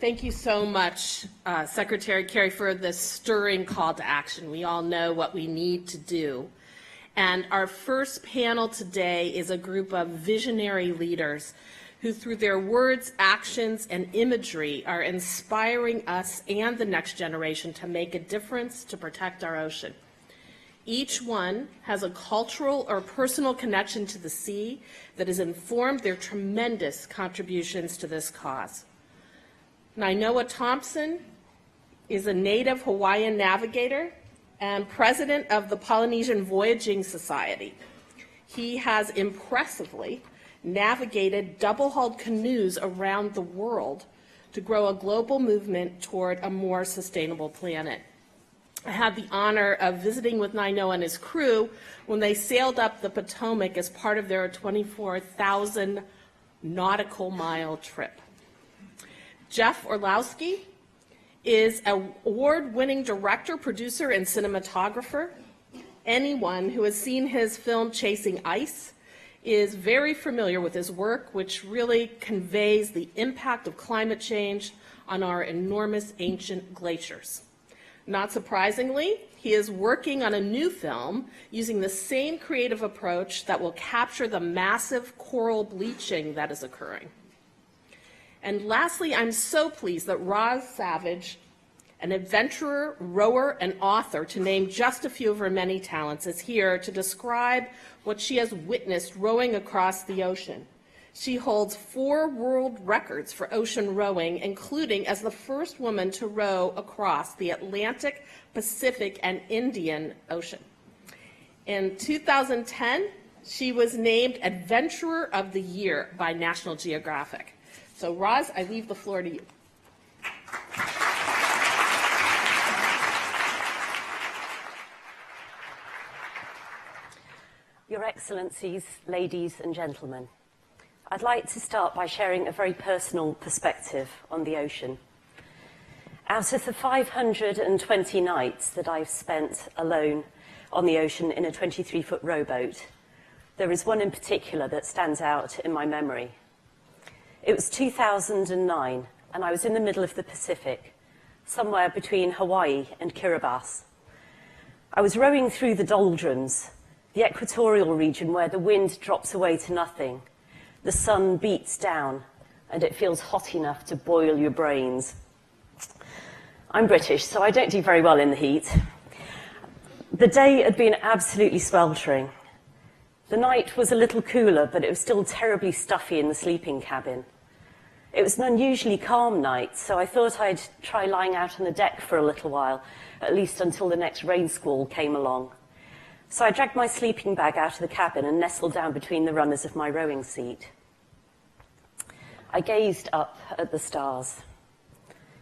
Thank you so much, Secretary Kerry, for this stirring call to action. We all know what we need to do. And our first panel today is a group of visionary leaders who, through their words, actions, and imagery, are inspiring us and the next generation to make a difference to protect our ocean. Each one has a cultural or personal connection to the sea that has informed their tremendous contributions to this cause. Nainoa Thompson is a native Hawaiian navigator and president of the Polynesian Voyaging Society. He has impressively navigated double-hulled canoes around the world to grow a global movement toward a more sustainable planet. I had the honor of visiting with Nainoa and his crew when they sailed up the Potomac as part of their 24,000 nautical mile trip. Jeff Orlowski is an award-winning director, producer, and cinematographer. Anyone who has seen his film Chasing Ice is very familiar with his work, which really conveys the impact of climate change on our enormous ancient glaciers. Not surprisingly, he is working on a new film using the same creative approach that will capture the massive coral bleaching that is occurring. And lastly, I'm so pleased that Roz Savage, an adventurer, rower, and author, to name just a few of her many talents, is here to describe what she has witnessed rowing across the ocean. She holds 4 world records for ocean rowing, including as the first woman to row across the Atlantic, Pacific, and Indian Ocean. In 2010, she was named Adventurer of the Year by National Geographic. So, Roz, I leave the floor to you. Your Excellencies, ladies and gentlemen, I'd like to start by sharing a very personal perspective on the ocean. Out of the 520 nights that I've spent alone on the ocean in a 23-foot rowboat, there is one in particular that stands out in my memory. It was 2009, and I was in the middle of the Pacific, somewhere between Hawaii and Kiribati. I was rowing through the doldrums, the equatorial region where the wind drops away to nothing, the sun beats down, and it feels hot enough to boil your brains. I'm British, so I don't do very well in the heat. The day had been absolutely sweltering. The night was a little cooler, but it was still terribly stuffy in the sleeping cabin. It was an unusually calm night, so I thought I'd try lying out on the deck for a little while, at least until the next rain squall came along. So I dragged my sleeping bag out of the cabin and nestled down between the runners of my rowing seat. I gazed up at the stars.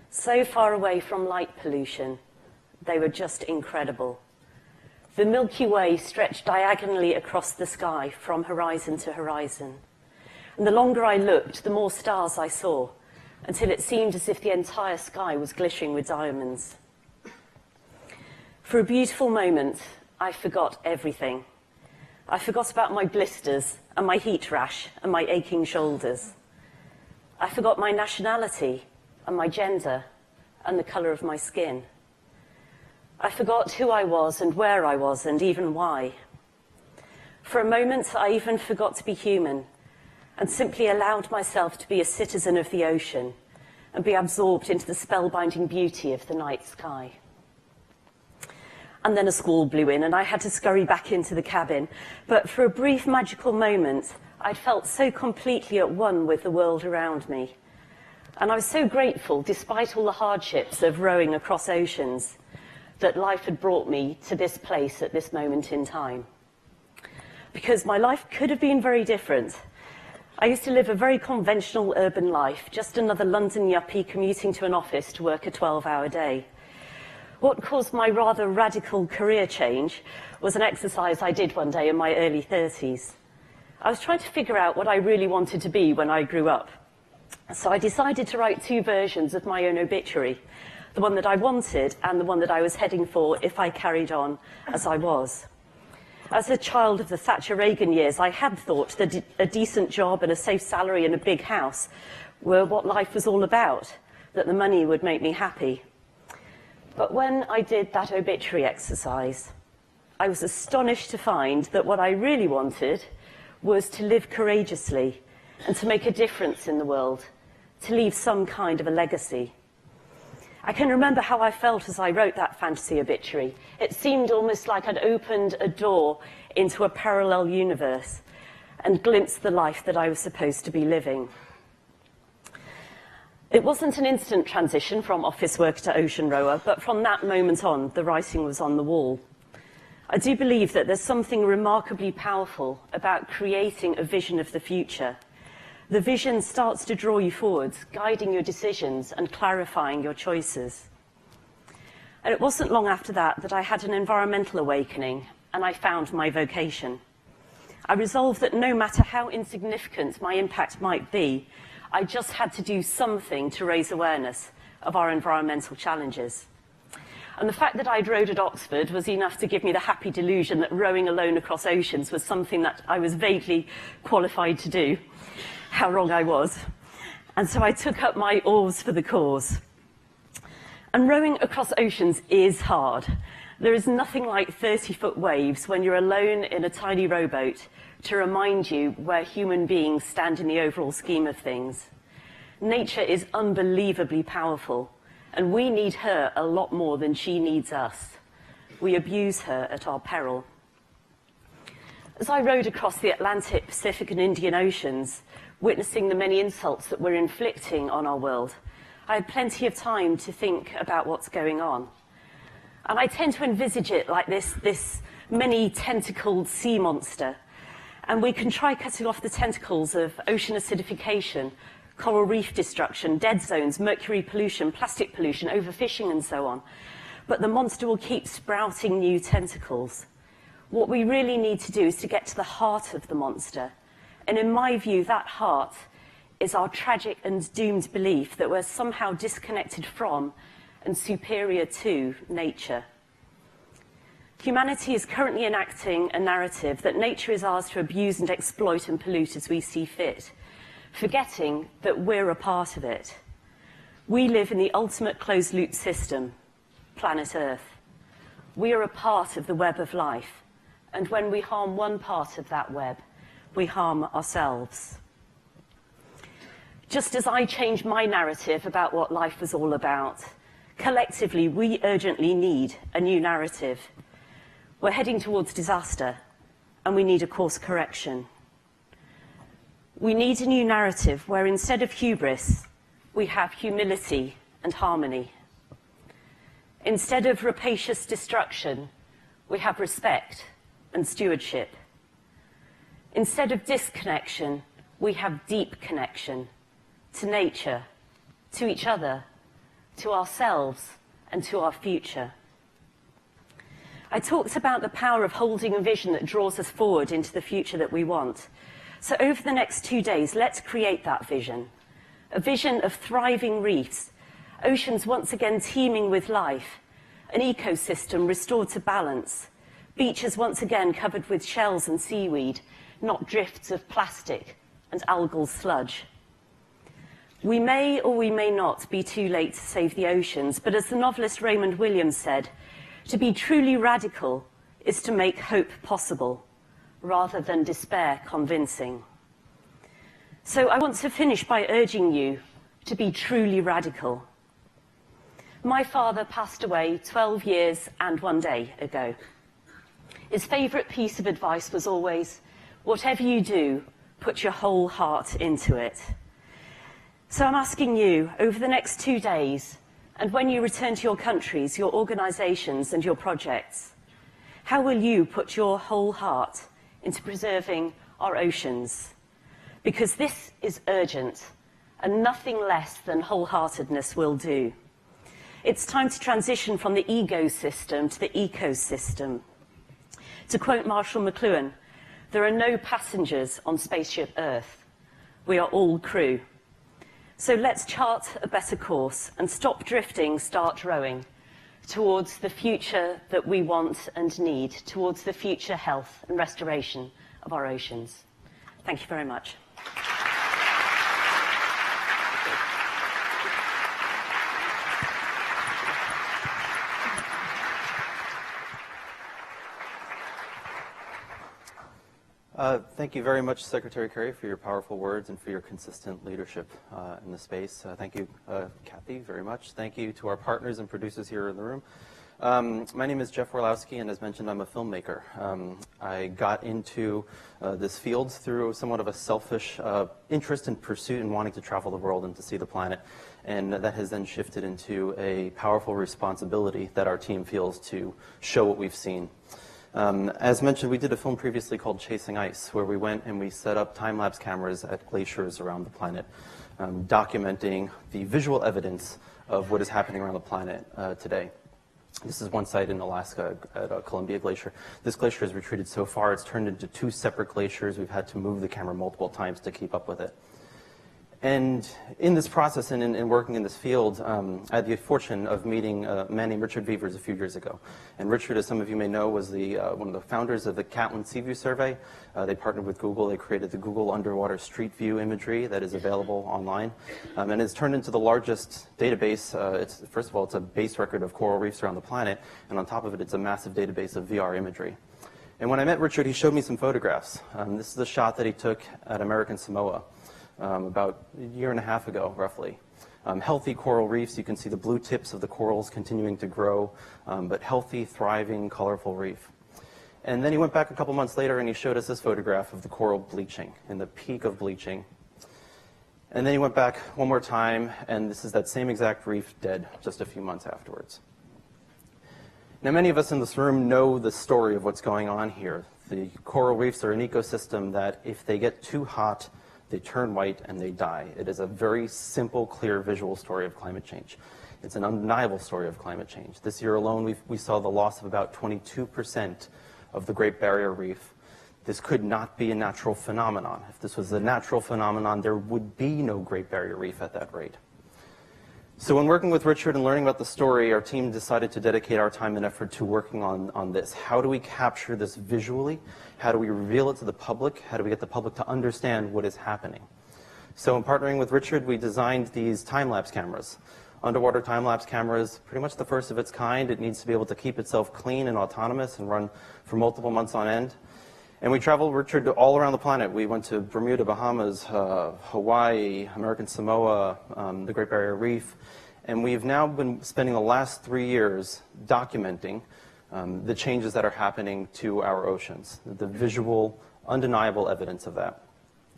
So far away from light pollution, they were just incredible. The Milky Way stretched diagonally across the sky from horizon to horizon. And the longer I looked, the more stars I saw, until it seemed as if the entire sky was glittering with diamonds. For a beautiful moment, I forgot everything. I forgot about my blisters and my heat rash and my aching shoulders. I forgot my nationality and my gender and the colour of my skin. I forgot who I was and where I was and even why. For a moment, I even forgot to be human and simply allowed myself to be a citizen of the ocean and be absorbed into the spellbinding beauty of the night sky. And then a squall blew in and I had to scurry back into the cabin. But for a brief magical moment, I'd felt so completely at one with the world around me. And I was so grateful, despite all the hardships of rowing across oceans, that life had brought me to this place at this moment in time. Because my life could have been very different. I used to live a very conventional urban life, just another London yuppie commuting to an office to work a 12-hour day. What caused my rather radical career change was an exercise I did one day in my early 30s. I was trying to figure out what I really wanted to be when I grew up. So I decided to write 2 versions of my own obituary, the one that I wanted and the one that I was heading for if I carried on as I was. As a child of the Thatcher-Reagan years, I had thought that a decent job and a safe salary and a big house were what life was all about. that the money would make me happy. But when I did that obituary exercise, I was astonished to find that what I really wanted was to live courageously and to make a difference in the world, to leave some kind of a legacy. I can remember how I felt as I wrote that fantasy obituary. It seemed almost like I'd opened a door into a parallel universe and glimpsed the life that I was supposed to be living. It wasn't an instant transition from office worker to ocean rower, but from that moment on, the writing was on the wall. I do believe that there's something remarkably powerful about creating a vision of the future. The vision starts to draw you forwards, guiding your decisions and clarifying your choices. And it wasn't long after that I had an environmental awakening and I found my vocation. I resolved that no matter how insignificant my impact might be, I just had to do something to raise awareness of our environmental challenges. And the fact that I'd rowed at Oxford was enough to give me the happy delusion that rowing alone across oceans was something that I was vaguely qualified to do. How wrong I was. And so I took up my oars for the cause. And rowing across oceans is hard. There is nothing like 30-foot waves when you're alone in a tiny rowboat to remind you where human beings stand in the overall scheme of things. Nature is unbelievably powerful, and we need her a lot more than she needs us. We abuse her at our peril. As I rowed across the Atlantic, Pacific, and Indian Oceans, witnessing the many insults that we're inflicting on our world, I had plenty of time to think about what's going on. And I tend to envisage it like this many-tentacled sea monster. And we can try cutting off the tentacles of ocean acidification, coral reef destruction, dead zones, mercury pollution, plastic pollution, overfishing, and so on. But the monster will keep sprouting new tentacles. What we really need to do is to get to the heart of the monster. And in my view, that heart is our tragic and doomed belief that we're somehow disconnected from and superior to nature. Humanity is currently enacting a narrative that nature is ours to abuse and exploit and pollute as we see fit, forgetting that we're a part of it. We live in the ultimate closed-loop system, planet Earth. We are a part of the web of life, and when we harm one part of that web, we harm ourselves. Just as I changed my narrative about what life was all about, collectively we urgently need a new narrative. We're heading towards disaster, and we need a course correction. We need a new narrative where instead of hubris, we have humility and harmony. Instead of rapacious destruction, we have respect and stewardship. Instead of disconnection, we have deep connection to nature, to each other, to ourselves, and to our future. I talked about the power of holding a vision that draws us forward into the future that we want. So over the next 2 days, let's create that vision. A vision of thriving reefs, oceans once again teeming with life, an ecosystem restored to balance, beaches once again covered with shells and seaweed, not drifts of plastic and algal sludge. We may or we may not be too late to save the oceans, but as the novelist Raymond Williams said, to be truly radical is to make hope possible, rather than despair convincing. So I want to finish by urging you to be truly radical. My father passed away 12 years and 1 day ago. His favourite piece of advice was always, whatever you do, put your whole heart into it. So I'm asking you, over the next 2 days, and when you return to your countries, your organisations and your projects, how will you put your whole heart into preserving our oceans? Because this is urgent, and nothing less than wholeheartedness will do. It's time to transition from the ego system to the ecosystem. To quote Marshall McLuhan, there are no passengers on Spaceship Earth. We are all crew. So let's chart a better course and stop drifting, start rowing towards the future that we want and need, towards the future health and restoration of our oceans. Thank you very much. Thank you very much, Secretary Kerry, for your powerful words and for your consistent leadership in the space. Thank you, Kathy, very much. Thank you to our partners and producers here in the room. My name is Jeff Orlowski, and as mentioned, I'm a filmmaker. I got into this field through somewhat of a selfish interest and pursuit in wanting to travel the world and to see the planet. And that has then shifted into a powerful responsibility that our team feels to show what we've seen. As mentioned, we did a film previously called Chasing Ice, where we went and we set up time-lapse cameras at glaciers around the planet, documenting the visual evidence of what is happening around the planet today. This is one site in Alaska at Columbia Glacier. This glacier has retreated so far, it's turned into 2 separate glaciers. We've had to move the camera multiple times to keep up with it. And in this process and in working in this field, I had the fortune of meeting a man named Richard Beavers a few years ago. And Richard, as some of you may know, was one of the founders of the Catlin Sea View Survey. They partnered with Google. They created the Google Underwater Street View imagery that is available online. And it's turned into the largest database. First of all, it's a base record of coral reefs around the planet. And on top of it, it's a massive database of VR imagery. And when I met Richard, he showed me some photographs. This is a shot that he took at American Samoa. About a year and a half ago, roughly. Healthy coral reefs, you can see the blue tips of the corals continuing to grow, but healthy, thriving, colorful reef. And then he went back a couple months later and he showed us this photograph of the coral bleaching, in the peak of bleaching. And then he went back one more time, and this is that same exact reef dead just a few months afterwards. Now, many of us in this room know the story of what's going on here. The coral reefs are an ecosystem that, if they get too hot, they turn white and they die. It is a very simple, clear visual story of climate change. It's an undeniable story of climate change. This year alone, we saw the loss of about 22% of the Great Barrier Reef. This could not be a natural phenomenon. If this was a natural phenomenon, there would be no Great Barrier Reef at that rate. So when working with Richard and learning about the story, our team decided to dedicate our time and effort to working on this. How do we capture this visually? How do we reveal it to the public? How do we get the public to understand what is happening? So in partnering with Richard, we designed these time-lapse cameras. Underwater time-lapse cameras, pretty much the first of its kind. It needs to be able to keep itself clean and autonomous and run for multiple months on end. And we traveled, Richard, all around the planet. We went to Bermuda, Bahamas, Hawaii, American Samoa, the Great Barrier Reef. And we've now been spending the last 3 years documenting the changes that are happening to our oceans, the visual, undeniable evidence of that.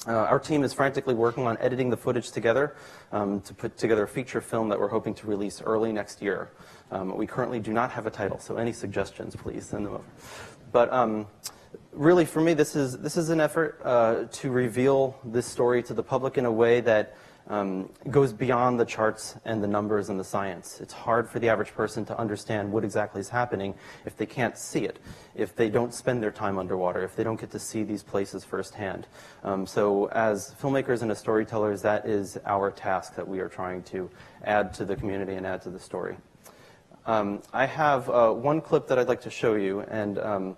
Our team is frantically working on editing the footage together to put together a feature film that we're hoping to release early next year. We currently do not have a title, so any suggestions, please send them over. But really, for me, this is an effort to reveal this story to the public in a way that goes beyond the charts and the numbers and the science. It's hard for the average person to understand what exactly is happening if they can't see it, if they don't spend their time underwater, if they don't get to see these places firsthand. So as filmmakers and as storytellers, that is our task that we are trying to add to the community and add to the story. I have one clip that I'd like to show you, and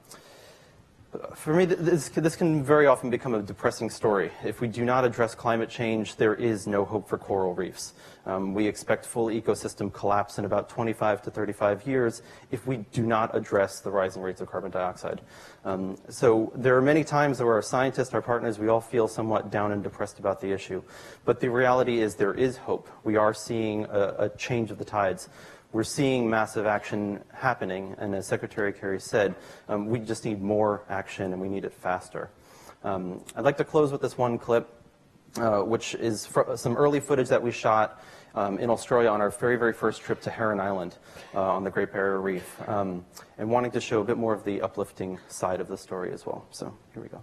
for me, this can very often become a depressing story. If we do not address climate change, there is no hope for coral reefs. We expect full ecosystem collapse in about 25 to 35 years if we do not address the rising rates of carbon dioxide. So there are many times where our scientists, our partners, we all feel somewhat down and depressed about the issue. But the reality is there is hope. We are seeing a change of the tides. We're seeing massive action happening, and as Secretary Kerry said, we just need more action and we need it faster. I'd like to close with this one clip, which is some early footage that we shot in Australia on our very, very first trip to Heron Island on the Great Barrier Reef, and wanting to show a bit more of the uplifting side of the story as well. So here we go.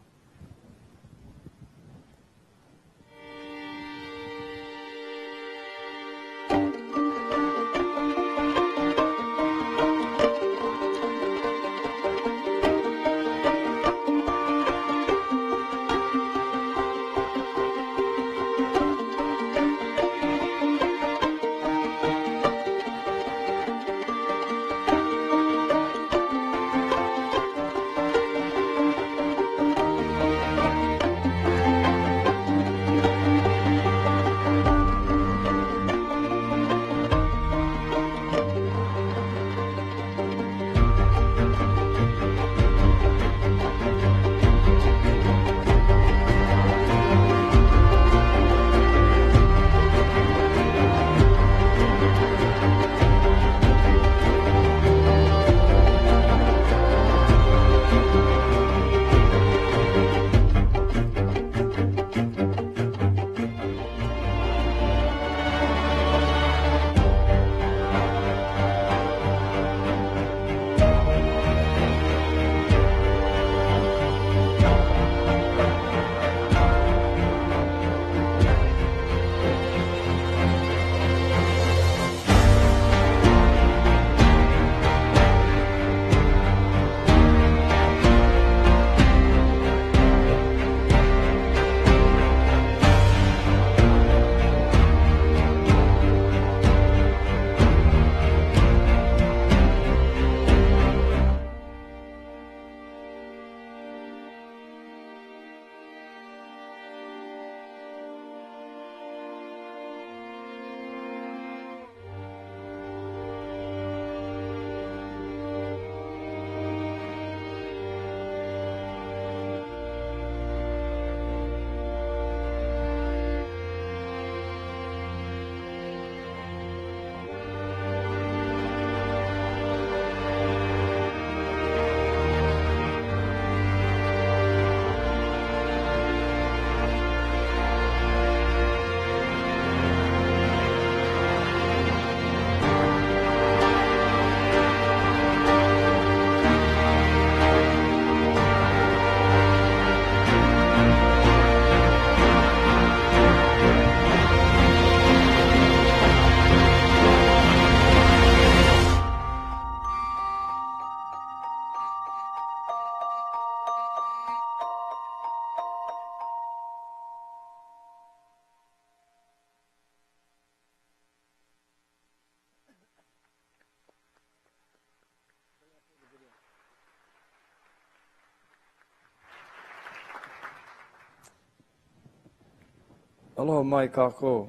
Hello, Mike Kako.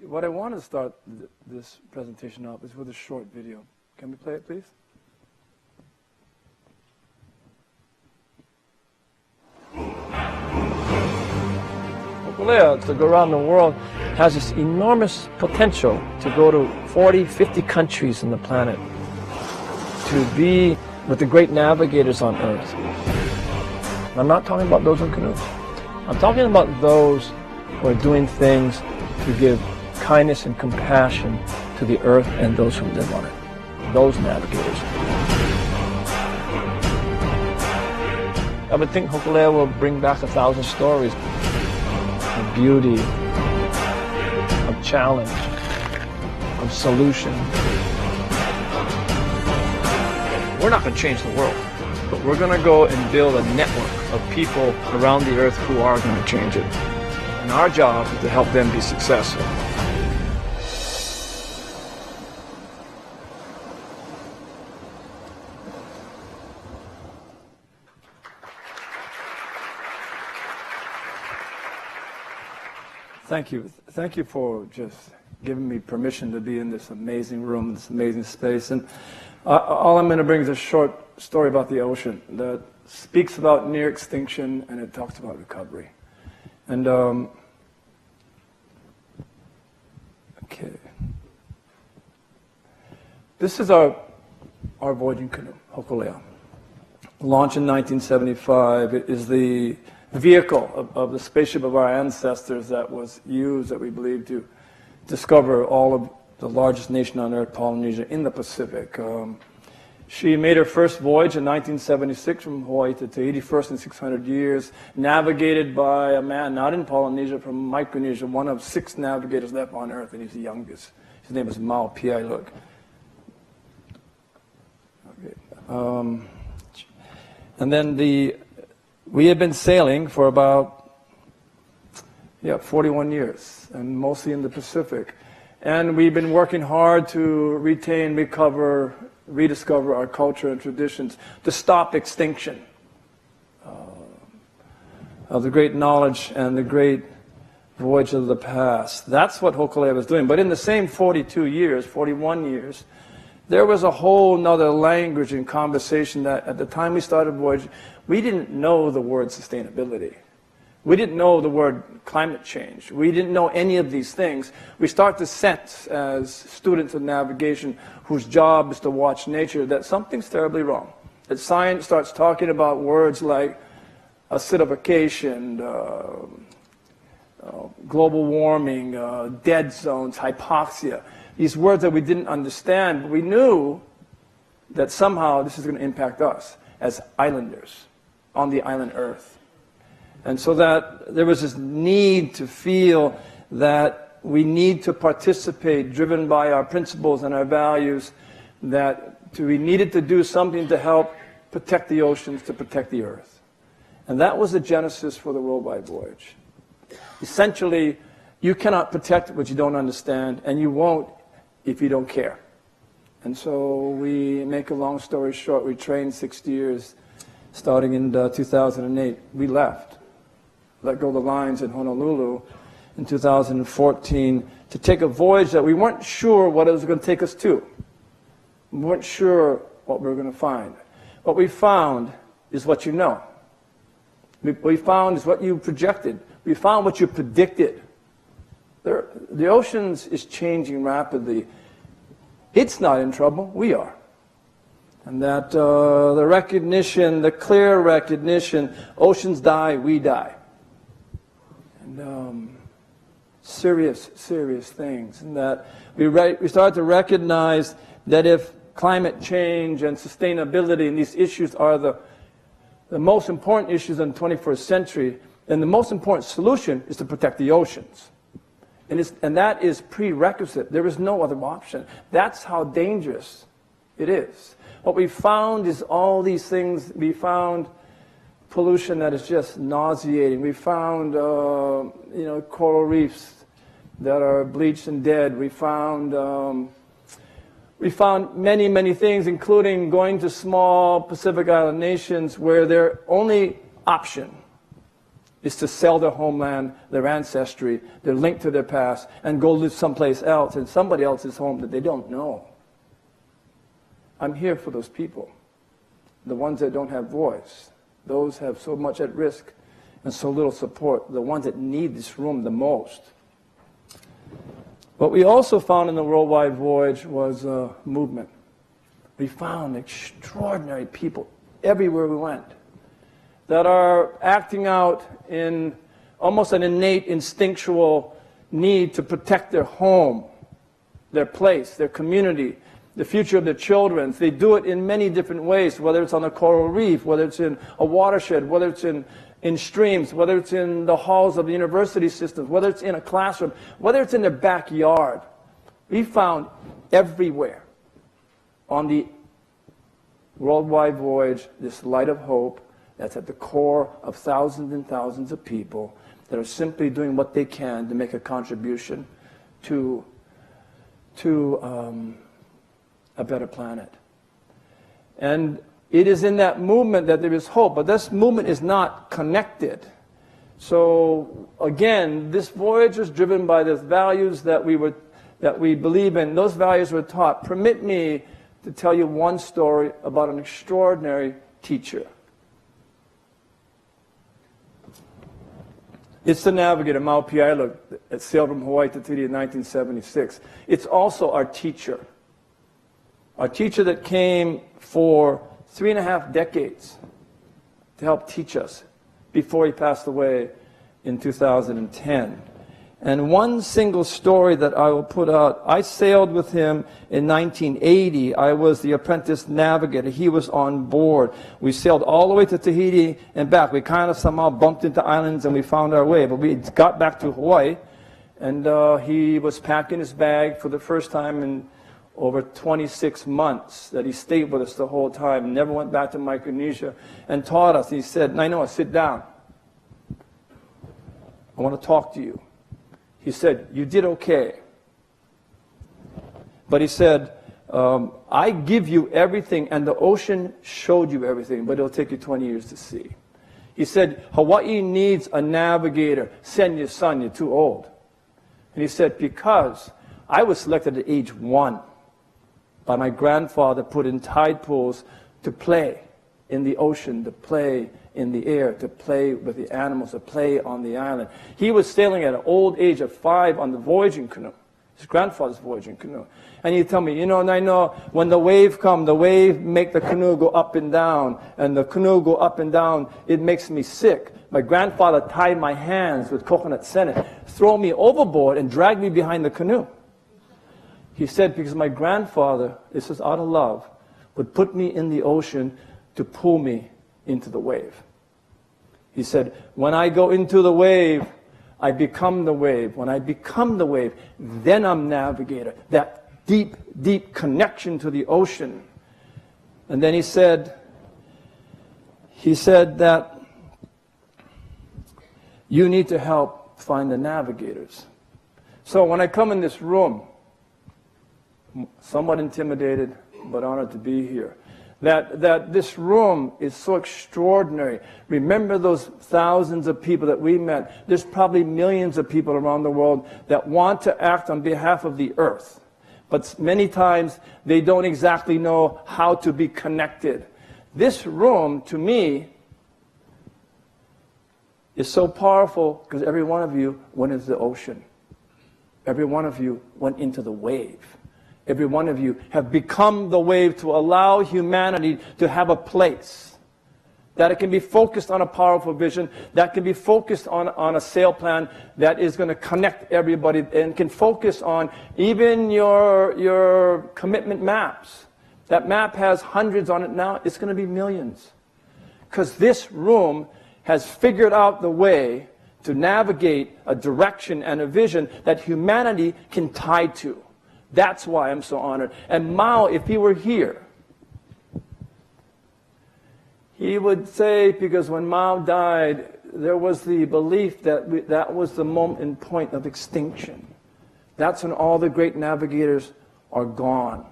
What I want to start this presentation off is with a short video. Can we play it, please? Hokulea, to go around the world, has this enormous potential to go to 40, 50 countries on the planet, to be with the great navigators on Earth. And I'm not talking about those in canoes. I'm talking about those who are doing things to give kindness and compassion to the Earth and those who live on it. Those navigators. I would think Hokulea will bring back 1,000 stories of beauty, of challenge, of solution. We're not going to change the world, but we're going to go and build a network of people around the earth who are going to change it. And our job is to help them be successful. Thank you. Thank you for just giving me permission to be in this amazing room, this amazing space. And all I'm going to bring is a short story about the ocean that speaks about near extinction and it talks about recovery. And, okay. This is our voyaging canoe, Hokulea. Launched in 1975. It is the vehicle of the spaceship of our ancestors that was used, that we believe, to discover all of the largest nation on earth, Polynesia, in the Pacific. She made her first voyage in 1976 from Hawaii to Tahiti, first in 600 years, navigated by a man not in Polynesia, from Micronesia, one of 6 navigators left on earth, and he's the youngest. His name is Mau Piailug. Okay. And then we have been sailing for about 41 years, and mostly in the Pacific. And we've been working hard to retain, recover, rediscover our culture and traditions, to stop extinction of the great knowledge and the great voyage of the past. That's what Hokulea was doing. But in the same 41 years, there was a whole nother language and conversation that at the time we started Voyage, we didn't know the word sustainability. We didn't know the word climate change. We didn't know any of these things. We start to sense as students of navigation whose job is to watch nature that something's terribly wrong. That science starts talking about words like acidification, global warming, dead zones, hypoxia. These words that we didn't understand, but we knew that somehow this is going to impact us as islanders on the island Earth. And so that there was this need to feel that we need to participate, driven by our principles and our values, that we needed to do something to help protect the oceans, to protect the Earth. And that was the genesis for the Worldwide Voyage. Essentially, you cannot protect what you don't understand, and you won't if you don't care. And so we make a long story short, we trained 6 years, starting in 2008. We left, let go of the lines in Honolulu in 2014 to take a voyage that we weren't sure what it was going to take us to. We weren't sure what we were going to find. What we found is what you know. What we found is what you projected. We found what you predicted. The oceans is changing rapidly. It's not in trouble, we are. And that the recognition, the clear recognition, oceans die, we die. And serious, serious things. And that we start to recognize that if climate change and sustainability and these issues are the most important issues in the 21st century, then the most important solution is to protect the oceans. And that is prerequisite. There is no other option. That's how dangerous it is. What we found is all these things. We found pollution that is just nauseating. We found, coral reefs that are bleached and dead. We found many, many things, including going to small Pacific Island nations where their only option is to sell their homeland, their ancestry, their link to their past, and go live someplace else in somebody else's home that they don't know. I'm here for those people, the ones that don't have voice, those have so much at risk and so little support, the ones that need this room the most. What we also found in the Worldwide Voyage was a movement. We found extraordinary people everywhere we went that are acting out in almost an innate instinctual need to protect their home, their place, their community, the future of their children. They do it in many different ways, whether it's on a coral reef, whether it's in a watershed, whether it's in streams, whether it's in the halls of the university systems, whether it's in a classroom, whether it's in their backyard. We found everywhere on the Worldwide Voyage this light of hope that's at the core of thousands and thousands of people that are simply doing what they can to make a contribution to a better planet. And it is in that movement that there is hope, but this movement is not connected. So again, this voyage is driven by the values that we believe in. Those values were taught. Permit me to tell you one story about an extraordinary teacher. It's the navigator, Maupiaila, that sailed from Hawaii to Tahiti in 1976. It's also our teacher that came for 3.5 decades to help teach us before he passed away in 2010. And one single story that I will put out, I sailed with him in 1980. I was the apprentice navigator. He was on board. We sailed all the way to Tahiti and back. We kind of somehow bumped into islands and we found our way. But we got back to Hawaii, and he was packing his bag for the first time in over 26 months that he stayed with us the whole time, never went back to Micronesia, and taught us. He said, "Nainoa, sit down. I want to talk to you." He said, "You did okay." But he said, "I give you everything, and the ocean showed you everything, but it'll take you 20 years to see." He said, "Hawaii needs a navigator. Send your son, you're too old." And he said, "Because I was selected at age 1 by my grandfather, put in tide pools to play in the ocean, to play in the air, to play with the animals, to play on the island." He was sailing at an old age of 5 on the voyaging canoe, his grandfather's voyaging canoe. And he'd tell me, "You know, Naino, when the wave comes, the wave make the canoe go up and down, and the canoe go up and down, it makes me sick. My grandfather tied my hands with coconut sennit, throw me overboard, and drag me behind the canoe." He said, "Because my grandfather, this is out of love, would put me in the ocean to pull me into the wave." He said, "When I go into the wave, I become the wave. When I become the wave, then I'm navigator." That deep, deep connection to the ocean. And then he said that you need to help find the navigators. So when I come in this room, somewhat intimidated, but honored to be here, that this room is so extraordinary. Remember those thousands of people that we met. There's probably millions of people around the world that want to act on behalf of the earth, but many times they don't exactly know how to be connected. This room, to me, is so powerful because every one of you went into the ocean. Every one of you went into the wave. Every one of you have become the wave to allow humanity to have a place. That it can be focused on a powerful vision, that can be focused on a sail plan that is going to connect everybody, and can focus on even your commitment maps. That map has hundreds on it now, it's going to be millions. Because this room has figured out the way to navigate a direction and a vision that humanity can tie to. That's why I'm so honored. And Mao, if he were here, he would say, because when Mao died, there was the belief that that was the moment and point of extinction. That's when all the great navigators are gone.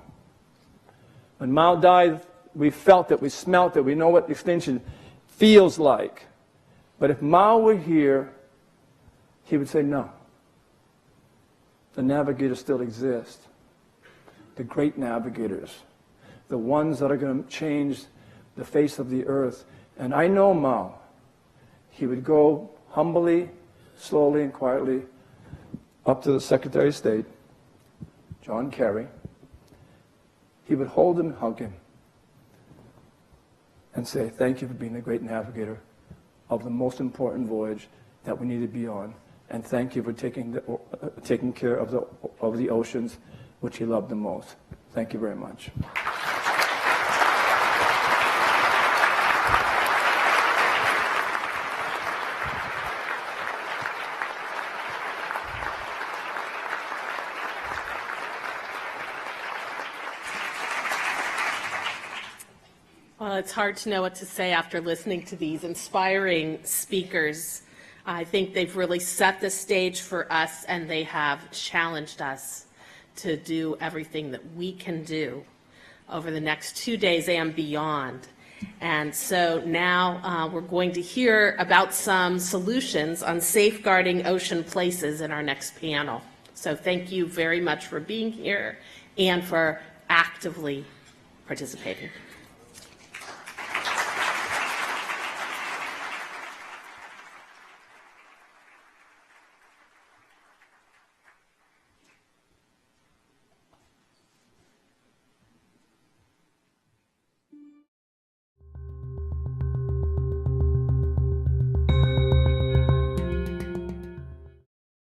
When Mao died, we felt it, we smelt it, we know what extinction feels like. But if Mao were here, he would say, no. The navigators still exist. The great navigators. The ones that are going to change the face of the earth. And I know Mao. He would go humbly, slowly, and quietly up to the Secretary of State, John Kerry. He would hold him, hug him, and say, thank you for being the great navigator of the most important voyage that we need to be on. And thank you for taking care of the oceans, which he loved the most. Thank you very much. Well, it's hard to know what to say after listening to these inspiring speakers. I think they've really set the stage for us, and they have challenged us to do everything that we can do over the next 2 days and beyond. And so now we're going to hear about some solutions on safeguarding ocean places in our next panel. So thank you very much for being here and for actively participating.